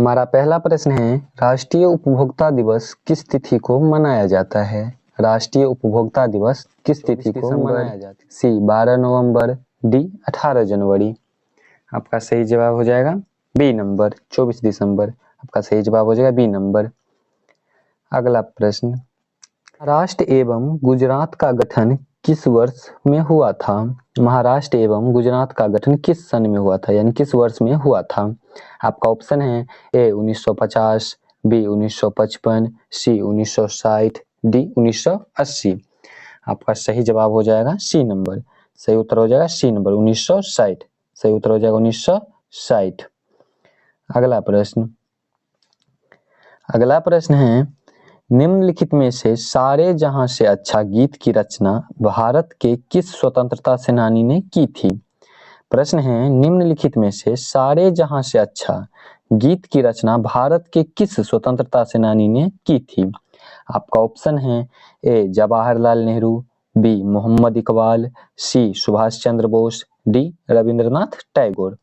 हमारा पहला प्रश्न है, राष्ट्रीय उपभोक्ता दिवस किस तिथि को मनाया जाता है? राष्ट्रीय उपभोक्ता दिवस किस तिथि को मनाया जाता है? सी 12 नवंबर, डी 18 जनवरी। आपका सही जवाब हो जाएगा बी नंबर 24 दिसंबर। आपका सही जवाब हो जाएगा बी नंबर। अगला प्रश्न, महाराष्ट्र एवं गुजरात का गठन किस वर्ष में हुआ था? महाराष्ट्र एवं गुजरात का गठन किस सन में हुआ था, यानी किस वर्ष में हुआ था? आपका ऑप्शन है ए 1950, बी 1955, सी 1960, डी 1980। आपका सही जवाब हो जाएगा सी नंबर। सही उत्तर हो जाएगा सी नंबर 1960। सही उत्तर हो जाएगा 1960। अगला प्रश्न है, निम्नलिखित में से सारे जहां से अच्छा गीत की रचना भारत के किस स्वतंत्रता सेनानी ने की थी? प्रश्न है, निम्नलिखित में से सारे जहां से अच्छा गीत की रचना भारत के किस स्वतंत्रता सेनानी ने की थी? आपका ऑप्शन है ए जवाहरलाल नेहरू, बी मोहम्मद इकबाल, सी सुभाष चंद्र बोस, डी रविंद्रनाथ टैगोर।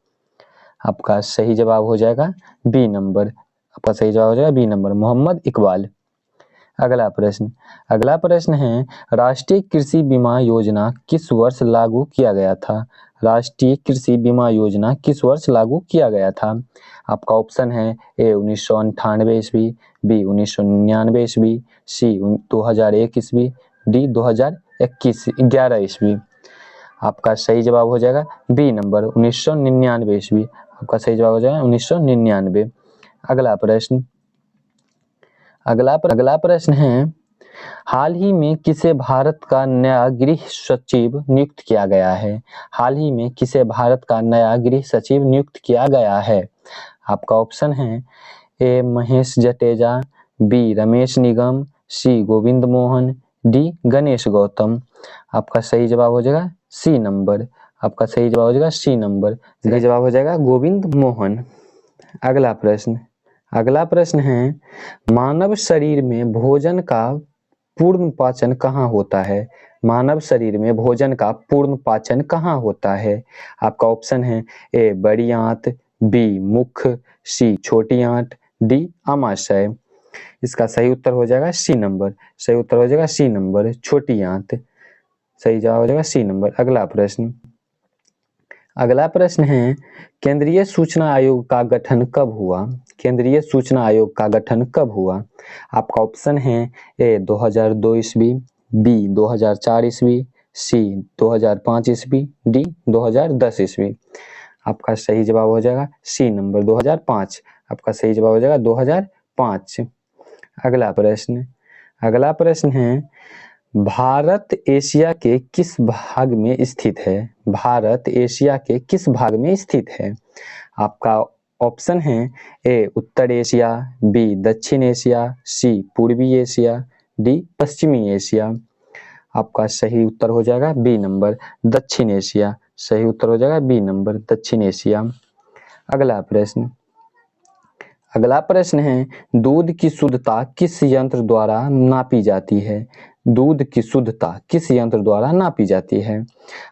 आपका सही जवाब हो जाएगा बी नंबर। आपका सही जवाब हो जाएगा बी नंबर, मोहम्मद इकबाल। अगला प्रश्न है, राष्ट्रीय कृषि बीमा योजना किस वर्ष लागू किया गया था? राष्ट्रीय कृषि बीमा योजना किस वर्ष लागू किया गया था? आपका ऑप्शन है ए 1998 ईस्वी, बी 1999 ईस्वी, सी 2001 ईस्वी, डी 2011 ईस्वी। आपका सही जवाब हो जाएगा बी नंबर 1999 ईस्वी। आपका सही जवाब हो जाएगा 1999। अगला प्रश्न है, हाल ही में किसे भारत का नया गृह सचिव नियुक्त किया गया है? हाल ही में किसे भारत का नया गृह सचिव नियुक्त किया गया है? आपका ऑप्शन है ए महेश जटेजा, बी रमेश निगम, सी गोविंद मोहन, डी गणेश गौतम। आपका सही जवाब हो जाएगा सी नंबर। आपका सही जवाब हो जाएगा सी नंबर। सही जवाब हो जाएगा गोविंद मोहन। अगला प्रश्न है, मानव शरीर में भोजन का पूर्ण पाचन कहाँ होता है? मानव शरीर में भोजन का पूर्ण पाचन कहाँ होता है? आपका ऑप्शन है ए बड़ी आंत, बी मुख, सी छोटी आंत, डी आमाशय। इसका सही उत्तर हो जाएगा सी नंबर। सही उत्तर हो जाएगा सी नंबर, छोटी आंत। सही जवाब हो जाएगा सी नंबर। अगला प्रश्न है, केंद्रीय सूचना आयोग का गठन कब हुआ? केंद्रीय सूचना आयोग का गठन कब हुआ? आपका ऑप्शन है ए 2002 ईस्वी, बी 2004 ईस्वी, सी 2005 ईस्वी, डी 2010 ईस्वी। आपका सही जवाब हो जाएगा सी नंबर 2005। आपका सही जवाब हो जाएगा 2005। अगला प्रश्न है, भारत एशिया के किस भाग में स्थित है? भारत एशिया के किस भाग में स्थित है? आपका ऑप्शन है ए उत्तर एशिया, बी दक्षिण एशिया, सी पूर्वी एशिया, डी पश्चिमी एशिया। आपका सही उत्तर हो जाएगा बी नंबर, दक्षिण एशिया। सही उत्तर हो जाएगा बी नंबर, दक्षिण एशिया। अगला प्रश्न है, दूध की शुद्धता किस यंत्र द्वारा नापी जाती है? दूध की शुद्धता किस यंत्र द्वारा नापी जाती है?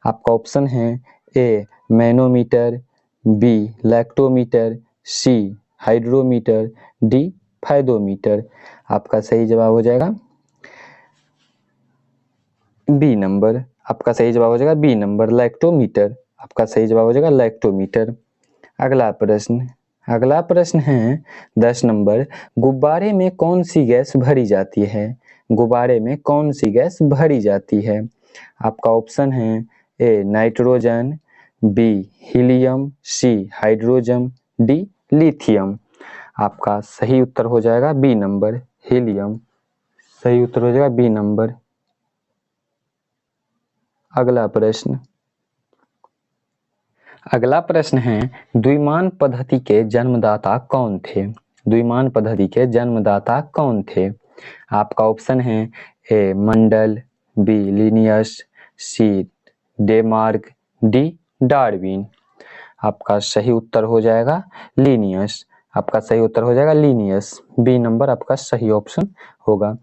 आपका ऑप्शन है ए मैनोमीटर, बी लैक्टोमीटर, सी हाइड्रोमीटर, डी फाइडोमीटर। आपका सही जवाब हो जाएगा बी नंबर। आपका सही जवाब हो जाएगा बी नंबर, लैक्टोमीटर। आपका सही जवाब हो जाएगा लैक्टोमीटर। अगला प्रश्न है 10 नंबर, गुब्बारे में कौन सी गैस भरी जाती है? गुब्बारे में कौन सी गैस भरी जाती है? आपका ऑप्शन है A nitrogen, B helium, C hydrogen, D lithium. आपका सही उत्तर हो जाएगा बी नंबर, हीलियम। सही उत्तर हो जाएगा बी नंबर। अगला प्रश्न है, द्विमान पद्धति के जन्मदाता कौन थे? द्विमान पद्धति के जन्मदाता कौन थे? आपका ऑप्शन है ए मंडल, बी लिनियस, सी डेमार्क, डी डार्विन। आपका सही उत्तर हो जाएगा लिनियस। आपका सही उत्तर हो जाएगा लिनियस। बी नंबर आपका सही ऑप्शन होगा।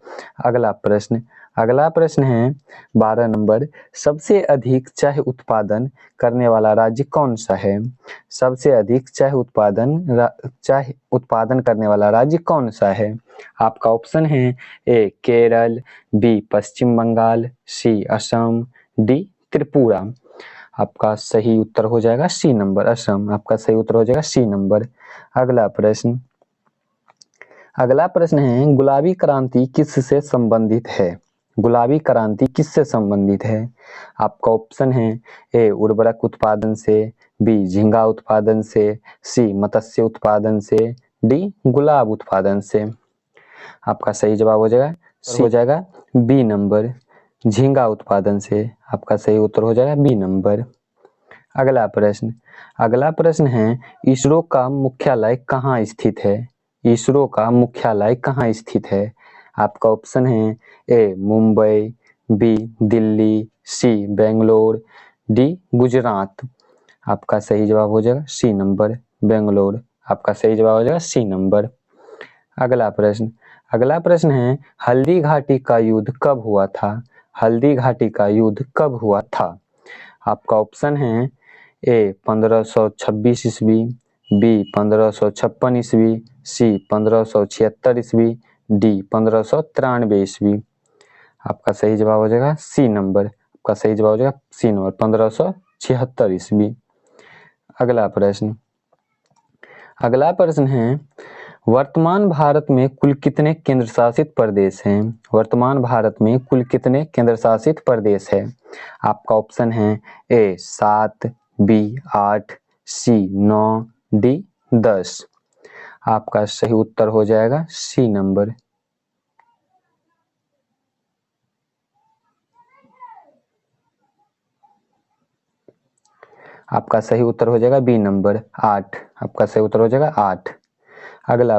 अगला प्रश्न है 12 नंबर, सबसे अधिक चाय उत्पादन करने वाला राज्य कौन सा है? सबसे अधिक चाय उत्पादन करने वाला राज्य कौन सा है? आपका ऑप्शन है ए केरल, बी पश्चिम बंगाल, सी असम, डी त्रिपुरा। आपका सही उत्तर हो जाएगा सी नंबर, असम। आपका सही उत्तर हो जाएगा सी नंबर। अगला प्रश्न है गुलाबी क्रांति किससे संबंधित है? गुलाबी क्रांति किससे संबंधित है? आपका ऑप्शन है ए उर्वरक उत्पादन से, बी झींगा उत्पादन से, सी मत्स्य उत्पादन से, डी गुलाब उत्पादन से। आपका सही जवाब हो जाएगा बी नंबर, झींगा उत्पादन से। आपका सही उत्तर हो जाएगा बी नंबर। अगला प्रश्न है इसरो का मुख्यालय कहाँ स्थित है? इसरो का मुख्यालय कहाँ स्थित है? आपका ऑप्शन है ए मुंबई, बी दिल्ली, सी बेंगलोर, डी गुजरात। आपका सही जवाब हो जाएगा सी नंबर, बेंगलोर। आपका सही जवाब हो जाएगा सी नंबर। अगला प्रश्न है हल्दी घाटी का युद्ध कब हुआ था? हल्दी घाटी का युद्ध कब हुआ था? आपका ऑप्शन है ए 1526 ईस्वी, बी 1556 ईस्वी, सी 1576 ईस्वी, डी 1593 ईस्वी। आपका सही जवाब हो जाएगा सी नंबर। आपका सही जवाब हो जाएगा सी नंबर, 1576 ईस्वी। अगला प्रश्न है वर्तमान भारत में कुल कितने केंद्र शासित प्रदेश हैं? वर्तमान भारत में कुल कितने केंद्र शासित प्रदेश है? आपका ऑप्शन है ए 7, बी 8, सी 9, डी 10। आपका सही उत्तर हो जाएगा सी नंबर। आपका सही उत्तर हो जाएगा बी नंबर 8। आपका सही उत्तर हो जाएगा 8। अगला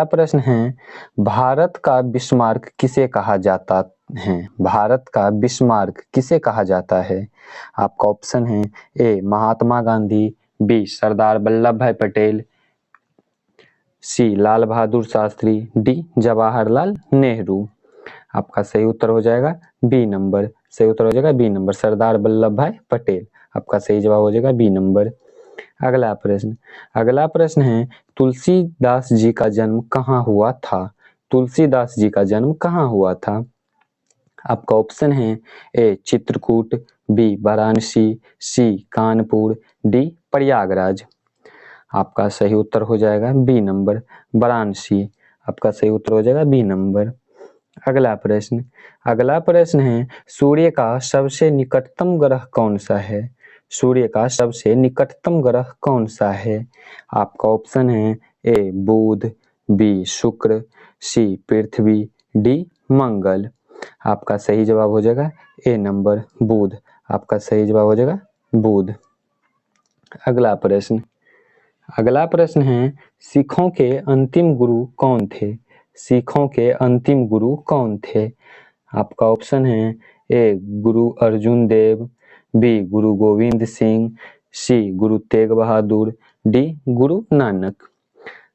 प्रश्न है भारत का बिस्मार्क किसे कहा जाता है? भारत का बिस्मार्क किसे कहा जाता है? आपका ऑप्शन है ए महात्मा गांधी, बी सरदार वल्लभ भाई पटेल, सी लाल बहादुर शास्त्री, डी जवाहरलाल नेहरू। आपका सही उत्तर हो जाएगा बी नंबर। सही उत्तर हो जाएगा बी नंबर, सरदार वल्लभ भाई पटेल। आपका सही जवाब हो जाएगा बी नंबर। अगला प्रश्न है तुलसीदास जी का जन्म कहाँ हुआ था? तुलसीदास जी का जन्म कहाँ हुआ था? आपका ऑप्शन है ए चित्रकूट, बी वाराणसी, सी कानपुर, डी प्रयागराज। आपका सही उत्तर हो जाएगा बी नंबर, वाराणसी। आपका सही उत्तर हो जाएगा बी नंबर। अगला प्रश्न है सूर्य का सबसे निकटतम ग्रह कौन सा है? सूर्य का सबसे निकटतम ग्रह कौन सा है? आपका ऑप्शन है ए बुध, बी शुक्र, सी पृथ्वी, डी मंगल। आपका सही जवाब हो जाएगा ए नंबर, बुध। आपका सही जवाब हो जाएगा बुध। अगला प्रश्न है सिखों के अंतिम गुरु कौन थे? सिखों के अंतिम गुरु कौन थे? आपका ऑप्शन है ए गुरु अर्जुन देव, बी गुरु गोविंद सिंह, सी गुरु तेग बहादुर, डी गुरु नानक।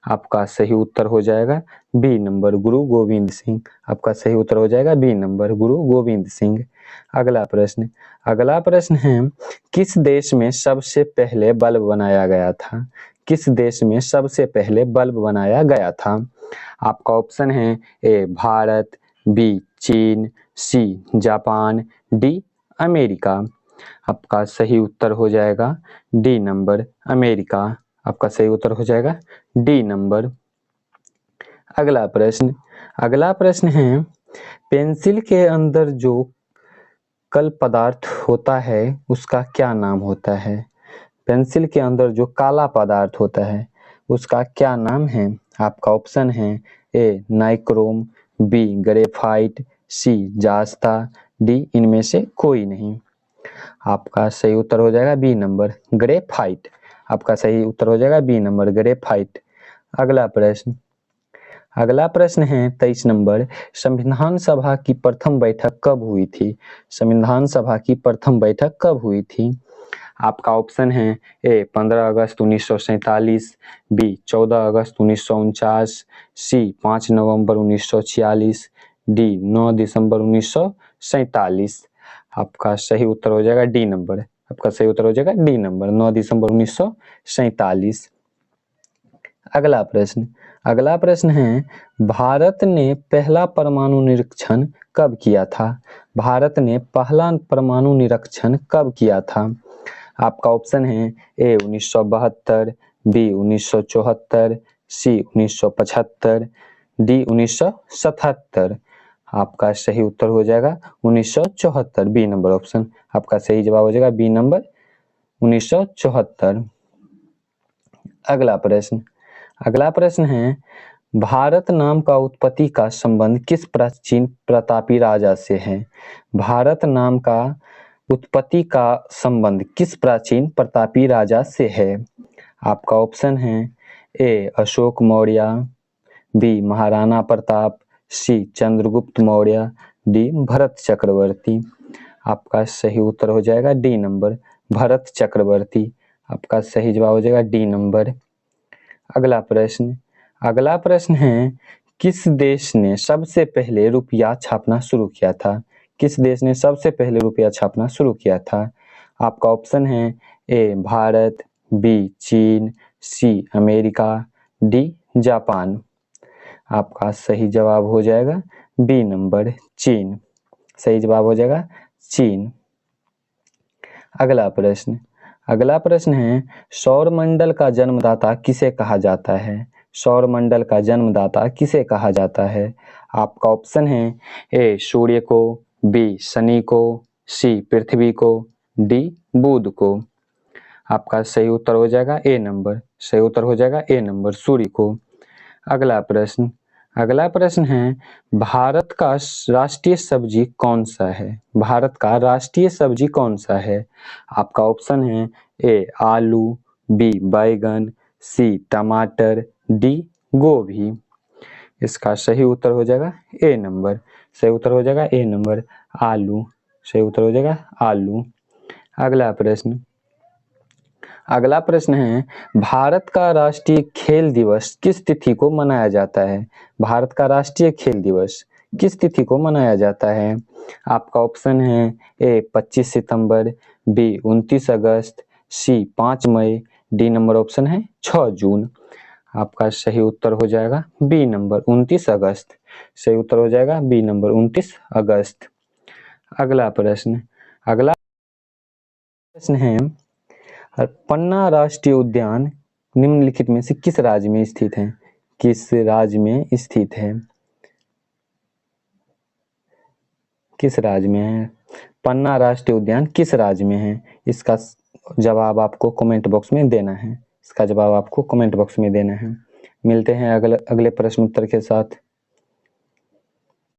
आपका सही उत्तर हो जाएगा बी नंबर, गुरु गोविंद सिंह। आपका सही उत्तर हो जाएगा बी नंबर, गुरु गोविंद सिंह। अगला प्रश्न है किस देश में सबसे पहले बल्ब बनाया गया था? किस देश में सबसे पहले बल्ब बनाया गया था? आपका ऑप्शन है ए भारत, बी चीन, सी जापान, डी अमेरिका। आपका सही उत्तर हो जाएगा डी नंबर, अमेरिका। आपका सही उत्तर हो जाएगा डी नंबर। अगला प्रश्न है पेंसिल के अंदर जो कल पदार्थ होता है उसका क्या नाम होता है? पेंसिल के अंदर जो काला पदार्थ होता है उसका क्या नाम है? आपका ऑप्शन है ए नाइक्रोम, बी ग्रेफाइट, सी जास्ता, डी इनमें से कोई नहीं। आपका सही उत्तर हो जाएगा बी नंबर, ग्रेफाइट। आपका सही उत्तर हो जाएगा बी नंबर, ग्रेफाइट। अगला प्रश्न है 23 नंबर संविधान सभा की प्रथम बैठक कब हुई थी? संविधान सभा की प्रथम बैठक कब हुई थी? आपका ऑप्शन है ए 15 अगस्त 1947, बी 14 अगस्त 1949, सी 5 नवंबर 1946, डी 9 दिसंबर 1947। आपका सही उत्तर हो जाएगा डी नंबर। आपका सही उत्तर हो जाएगा डी नंबर 9 दिसंबर 1947। अगला प्रश्न है, भारत ने पहला परमाणु निरीक्षण कब किया था? भारत ने पहला परमाणु निरीक्षण कब किया था? आपका ऑप्शन है ए 1972, बी 1974, सी 1975, डी 1977। आपका सही उत्तर हो जाएगा 1974, बी नंबर ऑप्शन। आपका सही जवाब हो जाएगा बी नंबर 1974। अगला प्रश्न है, भारत नाम का उत्पत्ति का संबंध किस प्राचीन प्रतापी राजा से है? भारत नाम का उत्पत्ति का संबंध किस प्राचीन प्रतापी राजा से है? आपका ऑप्शन है ए अशोक मौर्य, बी महाराणा प्रताप, सी चंद्रगुप्त मौर्य, डी भरत चक्रवर्ती। आपका सही उत्तर हो जाएगा डी नंबर भरत चक्रवर्ती। आपका सही जवाब हो जाएगा डी नंबर। अगला प्रश्न है, किस देश ने सबसे पहले रुपया छापना शुरू किया था? किस देश ने सबसे पहले रुपया छापना शुरू किया था? आपका ऑप्शन है ए भारत, बी चीन, सी अमेरिका, डी जापान। आपका सही जवाब हो जाएगा बी नंबर चीन। सही जवाब हो जाएगा चीन। अगला प्रश्न है, सौरमंडल का जन्मदाता किसे कहा जाता है? सौरमंडल का जन्मदाता किसे कहा जाता है? आपका ऑप्शन है ए सूर्य को, बी शनि को, सी पृथ्वी को, डी बुध को। आपका सही उत्तर हो जाएगा ए नंबर। सही उत्तर हो जाएगा ए नंबर सूर्य को। अगला प्रश्न है, भारत का राष्ट्रीय सब्जी कौन सा है? भारत का राष्ट्रीय सब्जी कौन सा है? आपका ऑप्शन है ए आलू, बी बैगन, सी टमाटर, डी गोभी। इसका सही उत्तर हो जाएगा ए नंबर। सही उत्तर हो जाएगा ए नंबर आलू। सही उत्तर हो जाएगा आलू। अगला प्रश्न है, भारत का राष्ट्रीय खेल दिवस किस तिथि को मनाया जाता है? भारत का राष्ट्रीय खेल दिवस किस तिथि को मनाया जाता है? आपका ऑप्शन है ए 25 सितंबर, बी 29 अगस्त, सी 5 मई, डी नंबर ऑप्शन है 6 जून। आपका सही उत्तर हो जाएगा बी नंबर 29 अगस्त। सही उत्तर हो जाएगा बी नंबर 29 अगस्त। अगला प्रश्न है, पन्ना राष्ट्रीय उद्यान निम्नलिखित में से किस राज्य में स्थित है? किस राज्य में स्थित है? किस राज्य में है? पन्ना राष्ट्रीय उद्यान किस राज्य में है? इसका जवाब आपको कमेंट बॉक्स में देना है। इसका जवाब आपको कमेंट बॉक्स में देना है। मिलते हैं अगले प्रश्न उत्तर के साथ।